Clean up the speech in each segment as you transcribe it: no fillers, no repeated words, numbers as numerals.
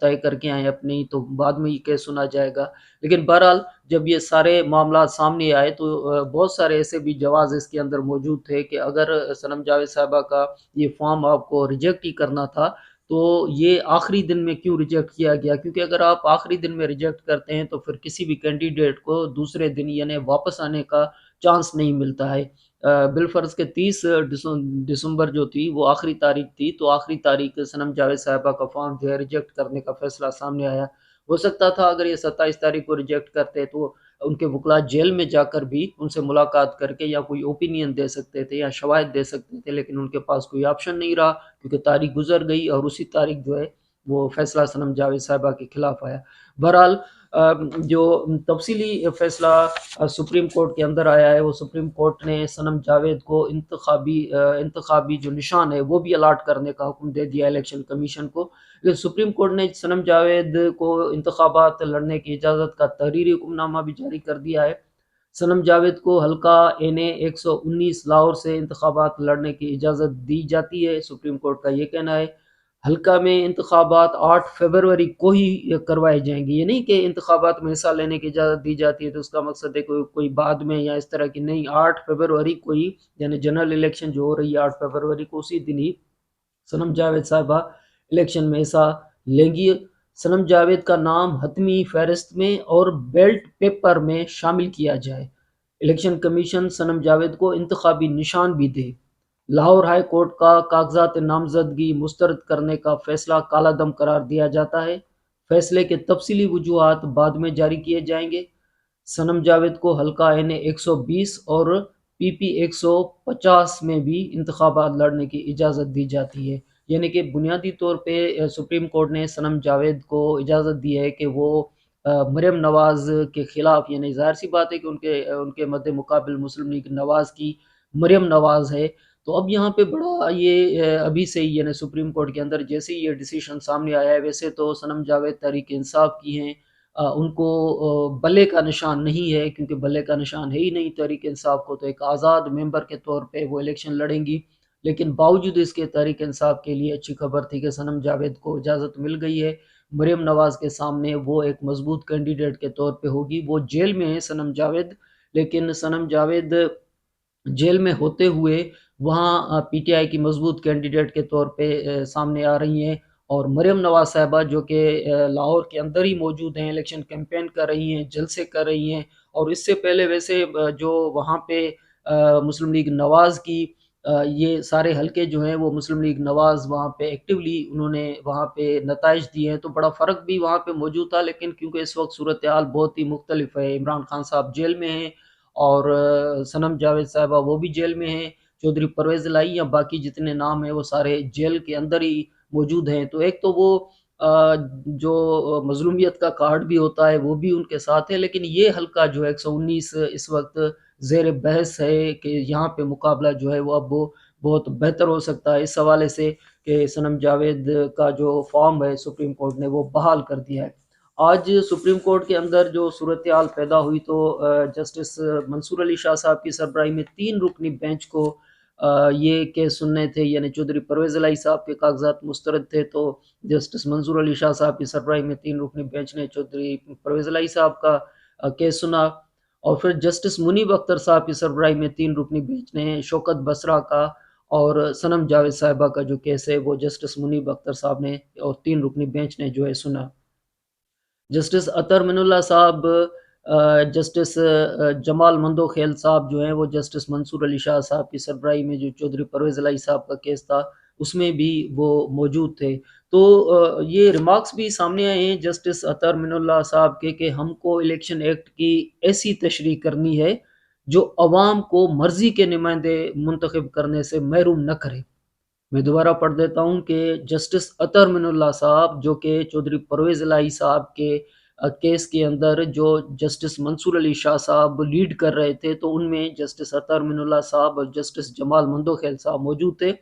طے کر کے آئیں اپنی، تو بعد میں یہ کیس سنا جائے گا۔ لیکن بہرحال جب یہ سارے معاملات سامنے آئے تو بہت سارے ایسے بھی جواز اس کے اندر موجود تھے کہ اگر صنم جاوید صاحبہ کا یہ فارم آپ کو ریجیکٹ ہی کرنا تھا تو یہ آخری دن میں کیوں ریجیکٹ کیا گیا؟ کیونکہ اگر آپ آخری دن میں ریجیکٹ کرتے ہیں تو پھر کسی بھی کینڈیڈیٹ کو دوسرے دن یعنی واپس آنے کا چانس نہیں ملتا ہے۔ بالفرض کے 30 دسمبر جو تھی وہ آخری تاریخ تھی، تو آخری تاریخ صنم جاوید صاحبہ کا فارم جو ہے ریجیکٹ کرنے کا فیصلہ سامنے آیا۔ ہو سکتا تھا اگر یہ 27 تاریخ کو ریجیکٹ کرتے تو ان کے وکلاء جیل میں جا کر بھی ان سے ملاقات کر کے یا کوئی اوپینین دے سکتے تھے یا شواہد دے سکتے تھے، لیکن ان کے پاس کوئی آپشن نہیں رہا کیونکہ تاریخ گزر گئی اور اسی تاریخ جو ہے وہ فیصلہ صنم جاوید صاحبہ کے خلاف آیا۔ بہرحال جو تفصیلی فیصلہ سپریم کورٹ کے اندر آیا ہے وہ سپریم کورٹ نے صنم جاوید کو انتخابی جو نشان ہے وہ بھی الاٹ کرنے کا حکم دے دیا الیکشن کمیشن کو۔ سپریم کورٹ نے صنم جاوید کو انتخابات لڑنے کی اجازت کا تحریری حکم نامہ بھی جاری کر دیا ہے۔ صنم جاوید کو حلقہ این اے 119 لاہور سے انتخابات لڑنے کی اجازت دی جاتی ہے۔ سپریم کورٹ کا یہ کہنا ہے حلقہ میں انتخابات 8 فروری کو ہی کروائے جائیں گے۔ یہ نہیں کہ انتخابات میں حصہ لینے کی اجازت دی جاتی ہے تو اس کا مقصد ہے کوئی بعد میں یا اس طرح کی نہیں، 8 فروری کو ہی یعنی جنرل الیکشن جو ہو رہی ہے 8 فروری کو، اسی دن ہی صنم جاوید صاحبہ الیکشن میں حصہ لیں گی۔ صنم جاوید کا نام حتمی فہرست میں اور بیلٹ پیپر میں شامل کیا جائے۔ الیکشن کمیشن صنم جاوید کو انتخابی نشان بھی دے۔ لاہور ہائی کورٹ کا کاغذات نامزدگی مسترد کرنے کا فیصلہ کالا دم قرار دیا جاتا ہے۔ فیصلے کے تفصیلی وجوہات بعد میں جاری کیے جائیں گے۔ صنم جاوید کو حلقہ این اے 120 اور پی پی 150 میں بھی انتخابات لڑنے کی اجازت دی جاتی ہے۔ یعنی کہ بنیادی طور پہ سپریم کورٹ نے صنم جاوید کو اجازت دی ہے کہ وہ مریم نواز کے خلاف، یعنی ظاہر سی بات ہے کہ ان کے مد مقابل مسلم لیگ نواز کی مریم نواز ہے، تو اب یہاں پہ بڑا یہ ابھی سے ہی یعنی سپریم کورٹ کے اندر جیسے ہی یہ ڈیسیشن سامنے آیا ہے، ویسے تو صنم جاوید تحریک انصاف کی ہیں، ان کو بلے کا نشان نہیں ہے کیونکہ بلے کا نشان ہے ہی نہیں تحریک انصاف کو، تو ایک آزاد ممبر کے طور پہ وہ الیکشن لڑیں گی۔ لیکن باوجود اس کے تحریک انصاف کے لیے اچھی خبر تھی کہ صنم جاوید کو اجازت مل گئی ہے، مریم نواز کے سامنے وہ ایک مضبوط کینڈیڈیٹ کے طور پہ ہوگی۔ وہ جیل میں ہے صنم جاوید، لیکن صنم جاوید جیل میں ہوتے ہوئے وہاں پی ٹی آئی کی مضبوط کینڈیڈیٹ کے طور پہ سامنے آ رہی ہیں، اور مریم نواز صاحبہ جو کہ لاہور کے اندر ہی موجود ہیں، الیکشن کیمپین کر رہی ہیں، جلسے کر رہی ہیں، اور اس سے پہلے ویسے جو وہاں پہ مسلم لیگ نواز کی یہ سارے حلقے جو ہیں وہ مسلم لیگ نواز وہاں پہ ایکٹیولی انہوں نے وہاں پہ نتائج دیے ہیں، تو بڑا فرق بھی وہاں پہ موجود تھا۔ لیکن کیونکہ اس وقت صورتحال بہت ہی مختلف ہے، عمران خان صاحب جیل میں ہیں اور صنم جاوید صاحبہ وہ بھی جیل میں ہیں، چودھری پرویز الہی یا باقی جتنے نام ہیں وہ سارے جیل کے اندر ہی موجود ہیں۔ تو ایک تو وہ جو مظلومیت کا کارڈ بھی ہوتا ہے وہ بھی ان کے ساتھ ہے، لیکن یہ حلقہ جو ہے 119 اس وقت زیر بحث ہے کہ یہاں پہ مقابلہ جو ہے وہ اب بہت بہتر ہو سکتا ہے اس حوالے سے کہ صنم جاوید کا جو فارم ہے سپریم کورٹ نے وہ بحال کر دیا ہے۔ آج سپریم کورٹ کے اندر جو صورتحال پیدا ہوئی تو جسٹس منصور علی شاہ صاحب کی سربراہی میں 3 رکنی بینچ کو یہ کیس سننے تھے، یعنی چودھری پرویز الہی صاحب کے کاغذات مسترد تھے، تو جسٹس منصور علی شاہ صاحب کی سربراہی میں 3 رکنی بینچ نے چودھری پرویز الہی صاحب کا کیس سنا، اور پھر جسٹس منیب اختر صاحب کی سربراہی میں 3 رکنی بینچ نے شوکت بسرا کا اور صنم جاوید صاحبہ کا جو کیس ہے وہ جسٹس منیب اختر صاحب نے اور 3 رکنی بینچ نے جو ہے سنا۔ جسٹس اطہر من اللہ صاحب، جسٹس جمال مندوخیل صاحب جو ہیں وہ جسٹس منصور علی شاہ صاحب کی سربراہی میں جو چودھری پرویز الہی صاحب کا کیس تھا اس میں بھی وہ موجود تھے۔ تو یہ ریمارکس بھی سامنے آئے ہیں جسٹس اطہر من اللہ صاحب کے کہ ہم کو الیکشن ایکٹ کی ایسی تشریح کرنی ہے جو عوام کو مرضی کے نمائندے منتخب کرنے سے محروم نہ کرے۔ میں دوبارہ پڑھ دیتا ہوں کہ جسٹس اطہر من اللہ صاحب جو کہ چودھری پرویز الہی صاحب کے کیس کے اندر جو جسٹس منصور علی شاہ صاحب لیڈ کر رہے تھے، تو ان میں جسٹس اطہر من اللہ صاحب اور جسٹس جمال مندوخیل صاحب موجود تھے۔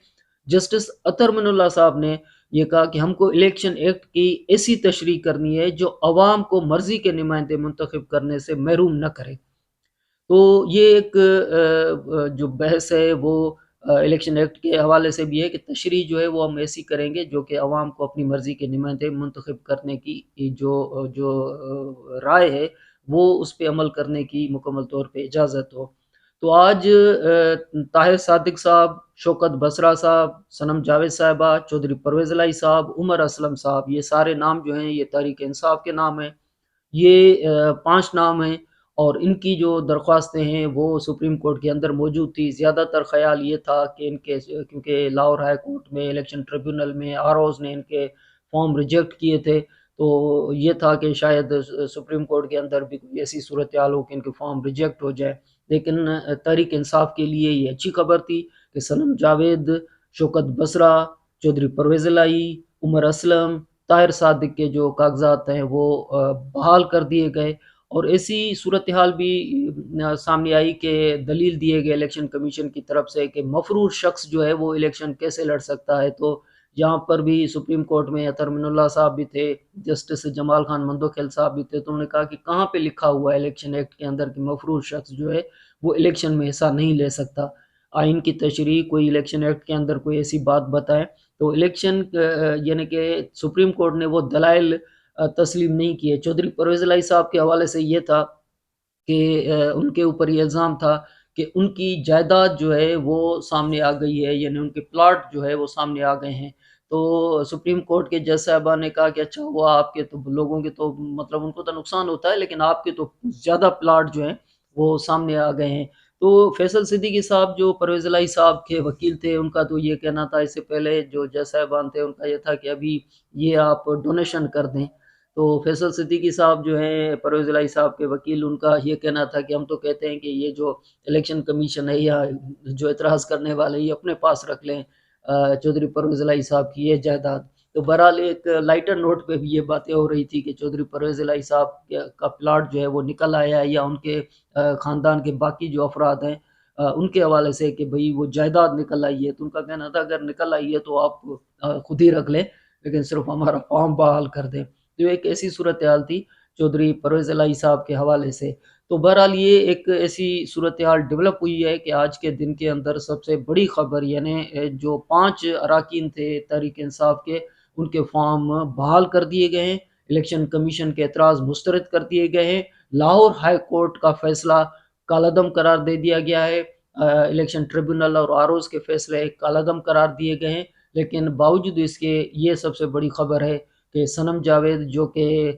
جسٹس اطہر من اللہ صاحب نے یہ کہا کہ ہم کو الیکشن ایکٹ کی ایسی تشریح کرنی ہے جو عوام کو مرضی کے نمائندے منتخب کرنے سے محروم نہ کرے۔ تو یہ ایک جو بحث ہے وہ الیکشن ایکٹ کے حوالے سے بھی ہے کہ تشریح جو ہے وہ ہم ایسی کریں گے جو کہ عوام کو اپنی مرضی کے نمائندے منتخب کرنے کی جو رائے ہے وہ اس پہ عمل کرنے کی مکمل طور پہ اجازت ہو۔ تو آج طاہر صادق صاحب، شوکت بسرا صاحب، صنم جاوید صاحبہ، چودھری پرویز الہی صاحب، عمر اسلم صاحب، یہ سارے نام جو ہیں یہ تحریک انصاف کے نام ہیں۔ یہ 5 نام ہیں اور ان کی جو درخواستیں ہیں وہ سپریم کورٹ کے اندر موجود تھی۔ زیادہ تر خیال یہ تھا کہ ان کے کیونکہ لاہور ہائی کورٹ میں الیکشن ٹریبیونل میں آروز نے ان کے فارم ریجیکٹ کیے تھے، تو یہ تھا کہ شاید سپریم کورٹ کے اندر بھی کوئی ایسی صورتحال ہو کہ ان کے فارم ریجیکٹ ہو جائے، لیکن تحریک انصاف کے لیے یہ اچھی خبر تھی کہ صنم جاوید، شوکت بسرا، چودھری پرویز الہی، عمر اسلم، طاہر صادق کے جو کاغذات ہیں وہ بحال کر دیے گئے۔ اور ایسی صورتحال بھی سامنے آئی کہ دلیل دیے گئے الیکشن کمیشن کی طرف سے کہ مفرور شخص جو ہے وہ الیکشن کیسے لڑ سکتا ہے، تو یہاں پر بھی سپریم کورٹ میں اطہر من اللہ صاحب بھی تھے، جسٹس جمال خان مندوخیل صاحب بھی تھے، تو انہوں نے کہا کہ کہاں پہ لکھا ہوا ہے الیکشن ایکٹ کے اندر کہ مفرور شخص جو ہے وہ الیکشن میں حصہ نہیں لے سکتا۔ آئین کی تشریح کوئی الیکشن ایکٹ کے اندر کوئی ایسی بات بتائے تو الیکشن یعنی کہ سپریم کورٹ نے وہ دلائل تسلیم نہیں کیے۔ چودھری پرویز الہی صاحب کے حوالے سے یہ تھا کہ ان کے اوپر یہ الزام تھا کہ ان کی جائیداد جو ہے وہ سامنے آ گئی ہے، یعنی ان کے پلاٹ جو ہے وہ سامنے آ گئے ہیں۔ تو سپریم کورٹ کے جج صاحبہ نے کہا کہ اچھا ہوا، آپ کے تو لوگوں کے تو مطلب ان کو تو نقصان ہوتا ہے لیکن آپ کے تو زیادہ پلاٹ جو ہیں وہ سامنے آ گئے ہیں۔ تو فیصل صدیقی صاحب جو پرویز الہی صاحب کے وکیل تھے، ان کا تو یہ کہنا تھا، اس سے پہلے جو جج صاحبان تھے ان کا یہ تھا کہ ابھی یہ آپ ڈونیشن کر دیں۔ تو فیصل صدیقی صاحب جو ہیں پرویز الہی صاحب کے وکیل، ان کا یہ کہنا تھا کہ ہم تو کہتے ہیں کہ یہ جو الیکشن کمیشن ہے یا جو اعتراض کرنے والے یہ اپنے پاس رکھ لیں چودھری پرویز الہی صاحب کی یہ جائیداد۔ تو بہرحال ایک لائٹر نوٹ پہ بھی یہ باتیں ہو رہی تھی کہ چودھری پرویز الہی صاحب کا پلاٹ جو ہے وہ نکل آیا ہے یا ان کے خاندان کے باقی جو افراد ہیں ان کے حوالے سے کہ بھئی وہ جائیداد نکل آئی ہے، تو ان کا کہنا تھا اگر نکل آئی ہے تو آپ خود ہی رکھ لیں لیکن صرف ہمارا فارم بحال کر دیں۔ تو ایک ایسی صورتحال تھی چودھری پرویز الہی صاحب کے حوالے سے۔ تو بہرحال یہ ایک ایسی صورتحال ڈیولپ ہوئی ہے کہ آج کے دن کے اندر سب سے بڑی خبر یعنی جو 5 اراکین تھے تحریک انصاف کے، ان کے فارم بحال کر دیے گئے ہیں، الیکشن کمیشن کے اعتراض مسترد کر دیے گئے ہیں، لاہور ہائی کورٹ کا فیصلہ کالعدم قرار دے دیا گیا ہے، الیکشن ٹریبیونل اور آروز کے فیصلے کالعدم قرار دیے گئے ہیں، لیکن باوجود اس کے یہ سب سے بڑی خبر ہے کہ صنم جاوید جو کہ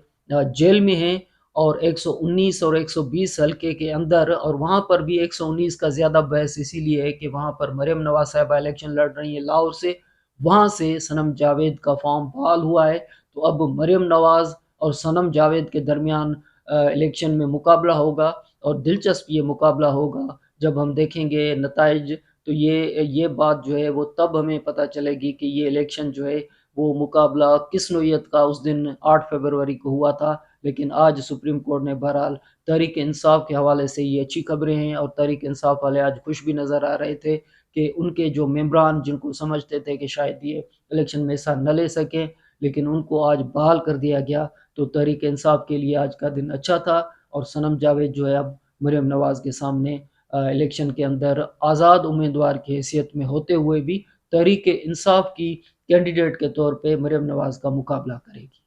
جیل میں ہیں اور 119 اور 120 حلقے کے اندر، اور وہاں پر بھی 119 کا زیادہ بحث اسی لیے ہے کہ وہاں پر مریم نواز صاحبہ الیکشن لڑ رہی ہیں لاہور سے، وہاں سے صنم جاوید کا فارم بحال ہوا ہے۔ تو اب مریم نواز اور صنم جاوید کے درمیان الیکشن میں مقابلہ ہوگا اور دلچسپ یہ مقابلہ ہوگا جب ہم دیکھیں گے نتائج۔ تو یہ بات جو ہے وہ تب ہمیں پتہ چلے گی کہ یہ الیکشن جو ہے وہ مقابلہ کس نوعیت کا اس دن 8 فروری کو ہوا تھا۔ لیکن آج سپریم کورٹ نے بہرحال تحریک انصاف کے حوالے سے یہ اچھی خبریں ہیں، اور تحریک انصاف والے آج خوش بھی نظر آ رہے تھے کہ ان کے جو ممبران جن کو سمجھتے تھے کہ شاید یہ الیکشن میں حصہ نہ لے سکیں لیکن ان کو آج بحال کر دیا گیا، تو تحریک انصاف کے لیے آج کا دن اچھا تھا۔ اور صنم جاوید جو ہے اب مریم نواز کے سامنے الیکشن کے اندر آزاد امیدوار کی حیثیت میں ہوتے ہوئے بھی تحریک انصاف کی کینڈیڈیٹ کے طور پہ مریم نواز کا مقابلہ کرے گی۔